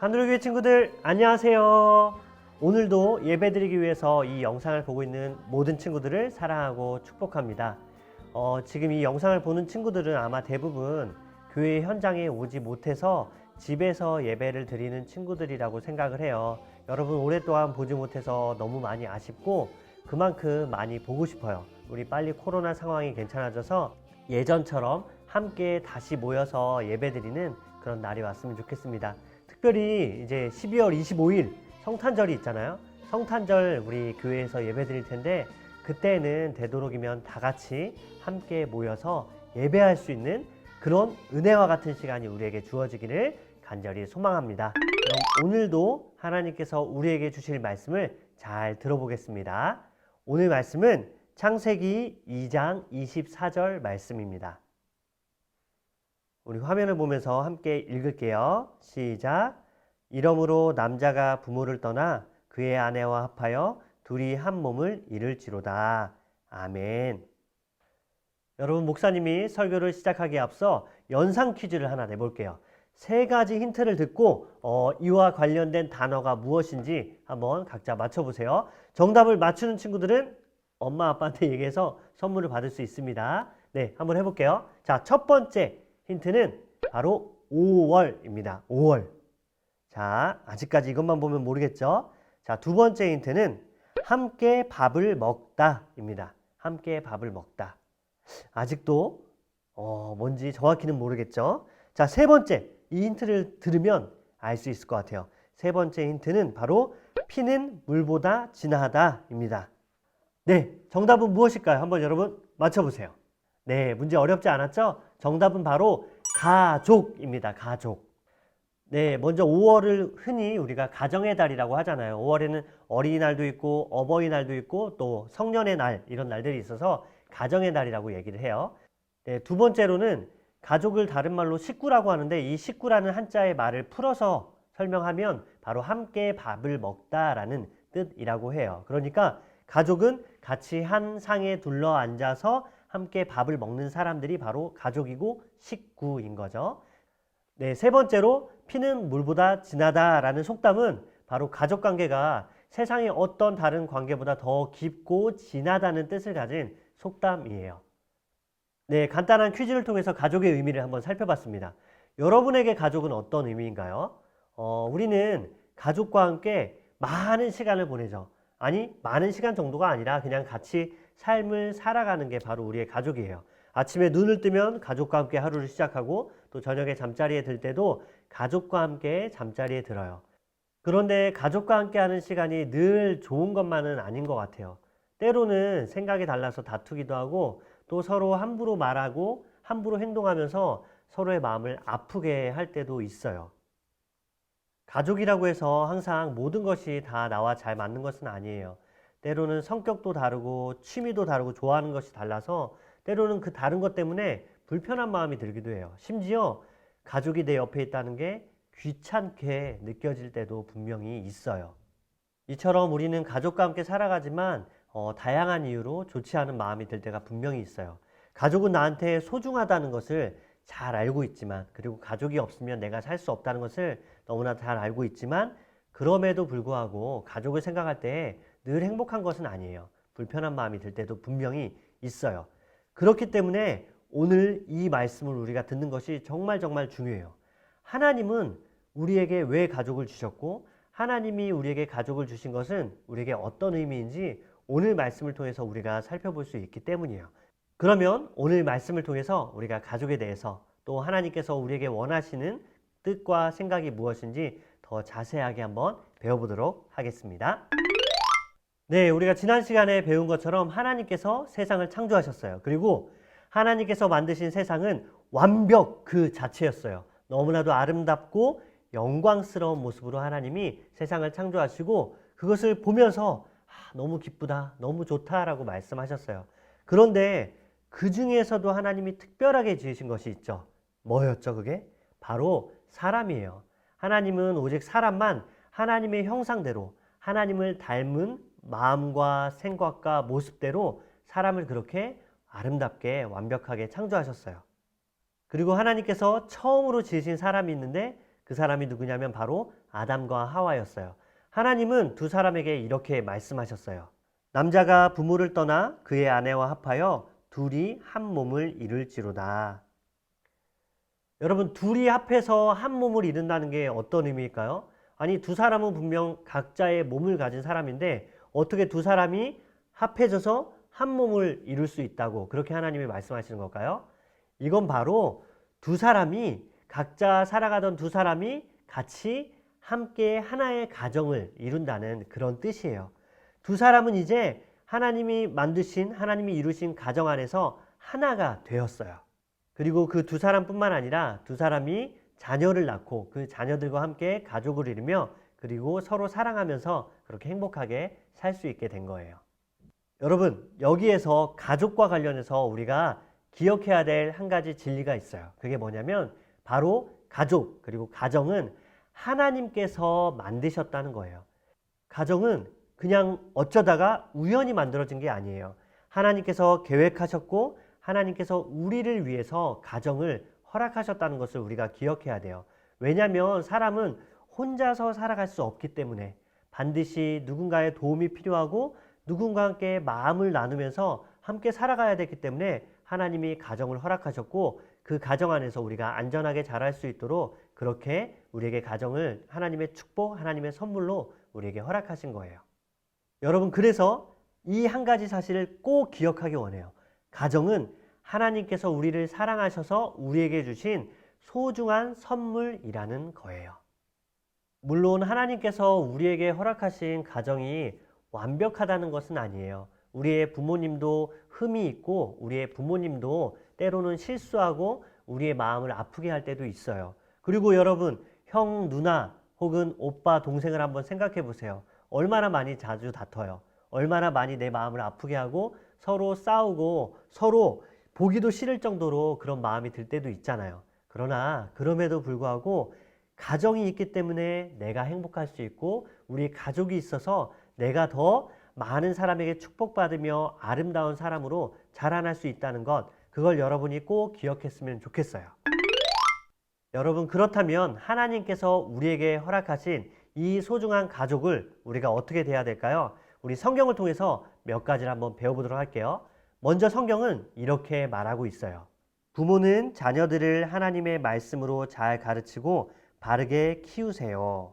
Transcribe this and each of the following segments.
하늘교회 친구들 안녕하세요. 오늘도 예배드리기 위해서 이 영상을 보고 있는 모든 친구들을 사랑하고 축복합니다. 지금 이 영상을 보는 친구들은 아마 대부분 교회 현장에 오지 못해서 집에서 예배를 드리는 친구들이라고 생각을 해요. 여러분 오랫동안 보지 못해서 너무 많이 아쉽고 그만큼 많이 보고 싶어요. 우리 빨리 코로나 상황이 괜찮아져서 예전처럼 함께 다시 모여서 예배드리는 그런 날이 왔으면 좋겠습니다. 특별히 이제 12월 25일 성탄절이 있잖아요. 성탄절 우리 교회에서 예배 드릴 텐데 그때는 되도록이면 다 같이 함께 모여서 예배할 수 있는 그런 은혜와 같은 시간이 우리에게 주어지기를 간절히 소망합니다. 그럼 오늘도 하나님께서 우리에게 주실 말씀을 잘 들어보겠습니다. 오늘 말씀은 창세기 2장 24절 말씀입니다. 우리 화면을 보면서 함께 읽을게요. 시작. 이러므로 남자가 부모를 떠나 그의 아내와 합하여 둘이 한 몸을 이룰지로다. 아멘. 여러분, 목사님이 설교를 시작하기에 앞서 연상 퀴즈를 하나 내볼게요. 세 가지 힌트를 듣고 이와 관련된 단어가 무엇인지 한번 각자 맞춰보세요. 정답을 맞추는 친구들은 엄마 아빠한테 얘기해서 선물을 받을 수 있습니다. 네, 한번 해볼게요. 자, 첫 번째 힌트는 바로 5월입니다. 5월. 자, 아직까지 이것만 보면 모르겠죠? 자, 두 번째 힌트는 함께 밥을 먹다입니다. 함께 밥을 먹다. 아직도 뭔지 정확히는 모르겠죠? 자, 세 번째. 이 힌트를 들으면 알 수 있을 것 같아요. 세 번째 힌트는 바로 피는 물보다 진하다입니다. 네, 정답은 무엇일까요? 한번 여러분 맞춰보세요. 네, 문제 어렵지 않았죠? 정답은 바로 가족입니다. 가족. 네, 먼저 5월을 흔히 우리가 가정의 달이라고 하잖아요. 5월에는 어린이날도 있고 어버이날도 있고 또 성년의 날 이런 날들이 있어서 가정의 달이라고 얘기를 해요. 네, 두 번째로는 가족을 다른 말로 식구라고 하는데 이 식구라는 한자의 말을 풀어서 설명하면 바로 함께 밥을 먹다라는 뜻이라고 해요. 그러니까 가족은 같이 한 상에 둘러 앉아서 함께 밥을 먹는 사람들이 바로 가족이고 식구인 거죠. 네, 세 번째로 피는 물보다 진하다라는 속담은 바로 가족관계가 세상의 어떤 다른 관계보다 더 깊고 진하다는 뜻을 가진 속담이에요. 네, 간단한 퀴즈를 통해서 가족의 의미를 한번 살펴봤습니다. 여러분에게 가족은 어떤 의미인가요? 우리는 가족과 함께 많은 시간을 보내죠. 아니, 많은 시간 정도가 아니라 그냥 같이 삶을 살아가는 게 바로 우리의 가족이에요. 아침에 눈을 뜨면 가족과 함께 하루를 시작하고 또 저녁에 잠자리에 들 때도 가족과 함께 잠자리에 들어요. 그런데 가족과 함께 하는 시간이 늘 좋은 것만은 아닌 것 같아요. 때로는 생각이 달라서 다투기도 하고 또 서로 함부로 말하고 함부로 행동하면서 서로의 마음을 아프게 할 때도 있어요. 가족이라고 해서 항상 모든 것이 다 나와 잘 맞는 것은 아니에요. 때로는 성격도 다르고 취미도 다르고 좋아하는 것이 달라서 때로는 그 다른 것 때문에 불편한 마음이 들기도 해요. 심지어 가족이 내 옆에 있다는 게 귀찮게 느껴질 때도 분명히 있어요. 이처럼 우리는 가족과 함께 살아가지만 다양한 이유로 좋지 않은 마음이 들 때가 분명히 있어요. 가족은 나한테 소중하다는 것을 잘 알고 있지만 그리고 가족이 없으면 내가 살 수 없다는 것을 너무나 잘 알고 있지만 그럼에도 불구하고 가족을 생각할 때 늘 행복한 것은 아니에요. 불편한 마음이 들 때도 분명히 있어요. 그렇기 때문에 오늘 이 말씀을 우리가 듣는 것이 정말 중요해요. 하나님은 우리에게 왜 가족을 주셨고 하나님이 우리에게 가족을 주신 것은 우리에게 어떤 의미인지 오늘 말씀을 통해서 우리가 살펴볼 수 있기 때문이에요. 그러면 오늘 말씀을 통해서 우리가 가족에 대해서 또 하나님께서 우리에게 원하시는 뜻과 생각이 무엇인지 더 자세하게 한번 배워보도록 하겠습니다. 네, 우리가 지난 시간에 배운 것처럼 하나님께서 세상을 창조하셨어요. 그리고 하나님께서 만드신 세상은 완벽 그 자체였어요. 너무나도 아름답고 영광스러운 모습으로 하나님이 세상을 창조하시고 그것을 보면서 너무 기쁘다, 너무 좋다라고 말씀하셨어요. 그런데 그 중에서도 하나님이 특별하게 지으신 것이 있죠. 뭐였죠, 그게? 바로 사람이에요. 하나님은 오직 사람만 하나님의 형상대로 하나님을 닮은 마음과 생각과 모습대로 사람을 그렇게 아름답게 완벽하게 창조하셨어요. 그리고 하나님께서 처음으로 지으신 사람이 있는데 그 사람이 누구냐면 바로 아담과 하와였어요. 하나님은 두 사람에게 이렇게 말씀하셨어요. 남자가 부모를 떠나 그의 아내와 합하여 둘이 한 몸을 이룰지로다. 여러분, 둘이 합해서 한 몸을 이룬다는 게 어떤 의미일까요? 아니, 두 사람은 분명 각자의 몸을 가진 사람인데 어떻게 두 사람이 합해져서 한 몸을 이룰 수 있다고 그렇게 하나님이 말씀하시는 걸까요? 이건 바로 두 사람이 각자 살아가던 두 사람이 같이 함께 하나의 가정을 이룬다는 그런 뜻이에요. 두 사람은 이제 하나님이 만드신, 하나님이 이루신 가정 안에서 하나가 되었어요. 그리고 그 두 사람뿐만 아니라 두 사람이 자녀를 낳고 그 자녀들과 함께 가족을 이루며 그리고 서로 사랑하면서 그렇게 행복하게 살 수 있게 된 거예요. 여러분, 여기에서 가족과 관련해서 우리가 기억해야 될 한 가지 진리가 있어요. 그게 뭐냐면 바로 가족 그리고 가정은 하나님께서 만드셨다는 거예요. 가정은 그냥 어쩌다가 우연히 만들어진 게 아니에요. 하나님께서 계획하셨고 하나님께서 우리를 위해서 가정을 허락하셨다는 것을 우리가 기억해야 돼요. 왜냐하면 사람은 혼자서 살아갈 수 없기 때문에 반드시 누군가의 도움이 필요하고 누군가와 함께 마음을 나누면서 함께 살아가야 되기 때문에 하나님이 가정을 허락하셨고 그 가정 안에서 우리가 안전하게 자랄 수 있도록 그렇게 우리에게 가정을 하나님의 축복, 하나님의 선물로 우리에게 허락하신 거예요. 여러분, 그래서 이 한 가지 사실을 꼭 기억하기 원해요. 가정은 하나님께서 우리를 사랑하셔서 우리에게 주신 소중한 선물이라는 거예요. 물론 하나님께서 우리에게 허락하신 가정이 완벽하다는 것은 아니에요. 우리의 부모님도 흠이 있고 우리의 부모님도 때로는 실수하고 우리의 마음을 아프게 할 때도 있어요. 그리고 여러분, 형, 누나 혹은 오빠, 동생을 한번 생각해 보세요. 얼마나 많이 자주 다퉈요. 얼마나 많이 내 마음을 아프게 하고 서로 싸우고 서로 보기도 싫을 정도로 그런 마음이 들 때도 있잖아요. 그러나 그럼에도 불구하고 가정이 있기 때문에 내가 행복할 수 있고 우리 가족이 있어서 내가 더 많은 사람에게 축복받으며 아름다운 사람으로 자라날 수 있다는 것, 그걸 여러분이 꼭 기억했으면 좋겠어요. 여러분, 그렇다면 하나님께서 우리에게 허락하신 이 소중한 가족을 우리가 어떻게 대해야 될까요? 우리 성경을 통해서 몇 가지를 한번 배워보도록 할게요. 먼저 성경은 이렇게 말하고 있어요. 부모는 자녀들을 하나님의 말씀으로 잘 가르치고 바르게 키우세요.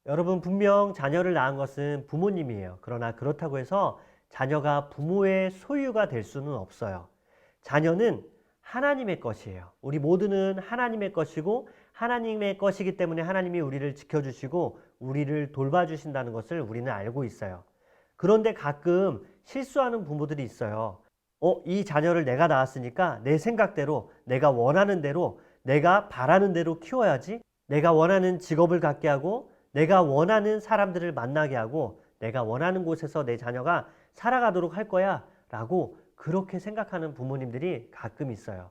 여러분, 분명 자녀를 낳은 것은 부모님이에요. 그러나 그렇다고 해서 자녀가 부모의 소유가 될 수는 없어요. 자녀는 하나님의 것이에요. 우리 모두는 하나님의 것이고 하나님의 것이기 때문에 하나님이 우리를 지켜주시고 우리를 돌봐주신다는 것을 우리는 알고 있어요. 그런데 가끔 실수하는 부모들이 있어요. 이 자녀를 내가 낳았으니까 내 생각대로, 내가 원하는 대로, 내가 바라는 대로 키워야지. 내가 원하는 직업을 갖게 하고 내가 원하는 사람들을 만나게 하고 내가 원하는 곳에서 내 자녀가 살아가도록 할 거야 라고 그렇게 생각하는 부모님들이 가끔 있어요.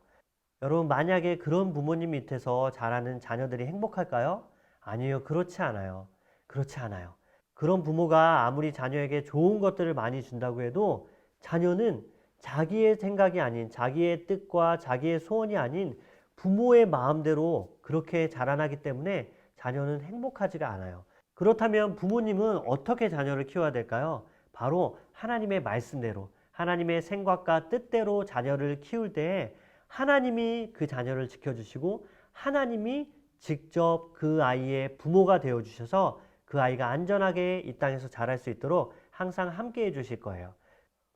여러분, 만약에 그런 부모님 밑에서 자라는 자녀들이 행복할까요? 아니요, 그렇지 않아요. 그렇지 않아요. 그런 부모가 아무리 자녀에게 좋은 것들을 많이 준다고 해도 자녀는 자기의 생각이 아닌, 자기의 뜻과 자기의 소원이 아닌 부모의 마음대로 그렇게 자라나기 때문에 자녀는 행복하지가 않아요. 그렇다면 부모님은 어떻게 자녀를 키워야 될까요? 바로 하나님의 말씀대로, 하나님의 생각과 뜻대로 자녀를 키울 때에 하나님이 그 자녀를 지켜주시고 하나님이 직접 그 아이의 부모가 되어주셔서 그 아이가 안전하게 이 땅에서 자랄 수 있도록 항상 함께 해주실 거예요.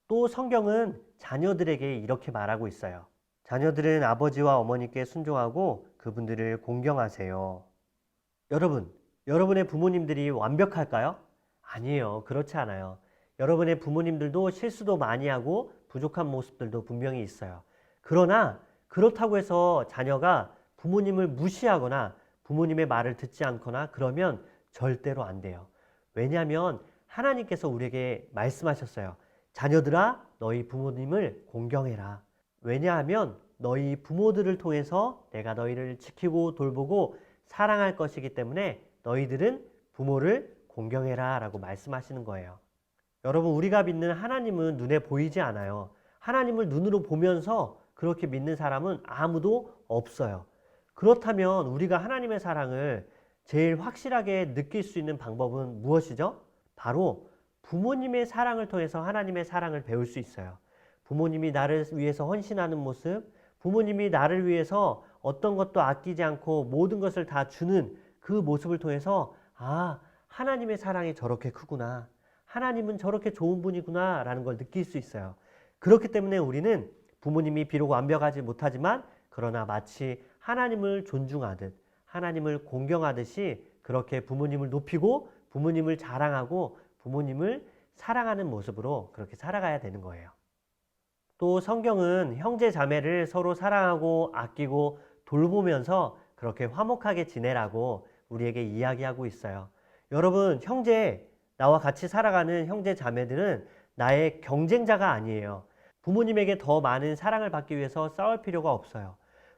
또 성경은 자녀들에게 이렇게 말하고 있어요. 자녀들은 아버지와 어머니께 순종하고 그분들을 공경하세요. 여러분, 여러분의 부모님들이 완벽할까요? 아니에요. 그렇지 않아요. 여러분의 부모님들도 실수도 많이 하고 부족한 모습들도 분명히 있어요. 그러나 그렇다고 해서 자녀가 부모님을 무시하거나 부모님의 말을 듣지 않거나 그러면 절대로 안 돼요. 왜냐하면 하나님께서 우리에게 말씀하셨어요. 자녀들아, 너희 부모님을 공경해라. 왜냐하면 너희 부모들을 통해서 내가 너희를 지키고 돌보고 사랑할 것이기 때문에 너희들은 부모를 공경해라 라고 말씀하시는 거예요. 여러분, 우리가 믿는 하나님은 눈에 보이지 않아요. 하나님을 눈으로 보면서 그렇게 믿는 사람은 아무도 없어요. 그렇다면 우리가 하나님의 사랑을 제일 확실하게 느낄 수 있는 방법은 무엇이죠? 바로 부모님의 사랑을 통해서 하나님의 사랑을 배울 수 있어요. 부모님이 나를 위해서 헌신하는 모습, 부모님이 나를 위해서 어떤 것도 아끼지 않고 모든 것을 다 주는 그 모습을 통해서 아, 하나님의 사랑이 저렇게 크구나. 하나님은 저렇게 좋은 분이구나 라는 걸 느낄 수 있어요. 그렇기 때문에 우리는 부모님이 비록 완벽하지 못하지만 그러나 마치 하나님을 존중하듯 하나님을 공경하듯이 그렇게 부모님을 높이고 부모님을 자랑하고 부모님을 사랑하는 모습으로 그렇게 살아가야 되는 거예요. 또 성경은 형제 자매를 서로 사랑하고 아끼고 돌보면서 그렇게 화목하게 지내라고 우리에게 이야기하고 있어요. 여러분, 나와 같이 살아가는 형제 자매들은 나의 경쟁자가 아니에요. 부모님에게 더 많은 사랑을 받기 위해서 싸울 필요가 없어요.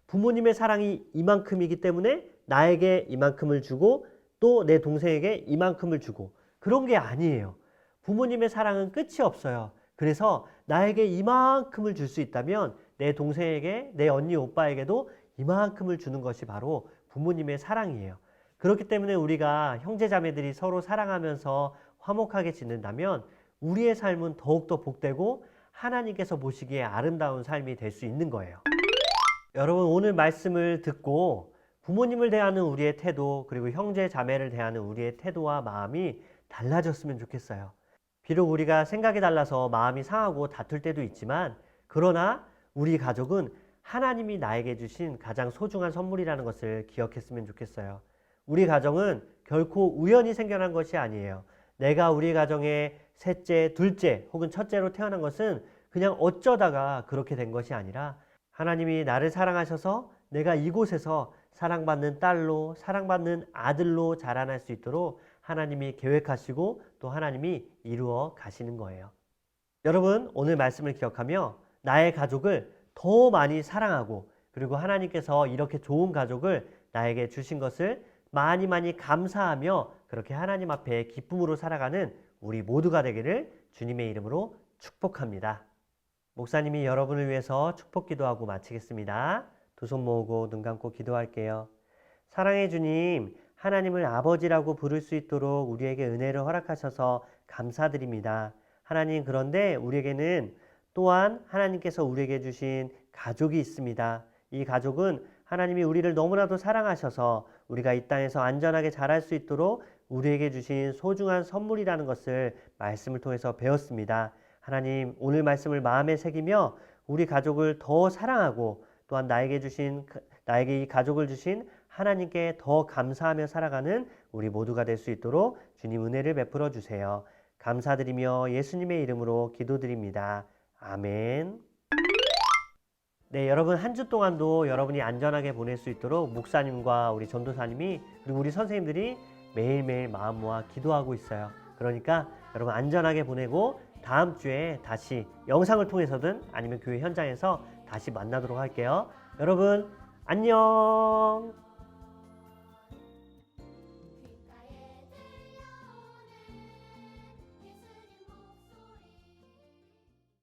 부모님의 사랑이 이만큼이기 때문에 나에게 이만큼을 주고 또 내 동생에게 이만큼을 주고 그런 게 아니에요. 부모님의 사랑은 끝이 없어요. 그래서 나에게 이만큼을 줄 수 있다면 내 동생에게, 내 언니, 오빠에게도 이만큼을 주는 것이 바로 부모님의 사랑이에요. 그렇기 때문에 우리가 형제자매들이 서로 사랑하면서 화목하게 지낸다면 우리의 삶은 더욱더 복되고 하나님께서 보시기에 아름다운 삶이 될 수 있는 거예요. 여러분, 오늘 말씀을 듣고 부모님을 대하는 우리의 태도, 그리고 형제 자매를 대하는 우리의 태도와 마음이 달라졌으면 좋겠어요. 비록 우리가 생각이 달라서 마음이 상하고 다툴 때도 있지만 그러나 우리 가족은 하나님이 나에게 주신 가장 소중한 선물이라는 것을 기억했으면 좋겠어요. 우리 가정은 결코 우연히 생겨난 것이 아니에요. 내가 우리 가정의 셋째, 둘째 혹은 첫째로 태어난 것은 그냥 어쩌다가 그렇게 된 것이 아니라 하나님이 나를 사랑하셔서 내가 이곳에서 사랑받는 딸로, 사랑받는 아들로 자라날 수 있도록 하나님이 계획하시고 또 하나님이 이루어 가시는 거예요. 여러분, 오늘 말씀을 기억하며 나의 가족을 더 많이 사랑하고 그리고 하나님께서 이렇게 좋은 가족을 나에게 주신 것을 많이 많이 감사하며 그렇게 하나님 앞에 기쁨으로 살아가는 우리 모두가 되기를 주님의 이름으로 축복합니다. 목사님이 여러분을 위해서 축복 기도하고 마치겠습니다. 두 손 모으고 눈 감고 기도할게요. 사랑의 주님, 하나님을 아버지라고 부를 수 있도록 우리에게 은혜를 허락하셔서 감사드립니다. 하나님, 그런데 우리에게는 또한 하나님께서 우리에게 주신 가족이 있습니다. 이 가족은 하나님이 우리를 너무나도 사랑하셔서 우리가 이 땅에서 안전하게 자랄 수 있도록 우리에게 주신 소중한 선물이라는 것을 말씀을 통해서 배웠습니다. 하나님, 오늘 말씀을 마음에 새기며 우리 가족을 더 사랑하고 또한 나에게 이 가족을 주신 하나님께 더 감사하며 살아가는 우리 모두가 될 수 있도록 주님 은혜를 베풀어 주세요. 감사드리며 예수님의 이름으로 기도드립니다. 아멘. 네, 여러분 한 주 동안도 여러분이 안전하게 보낼 수 있도록 목사님과 우리 전도사님이 그리고 우리 선생님들이 매일매일 마음 모아 기도하고 있어요. 그러니까 여러분 안전하게 보내고 다음 주에 다시 영상을 통해서든 아니면 교회 현장에서 다시 만나도록 할게요. 여러분 안녕.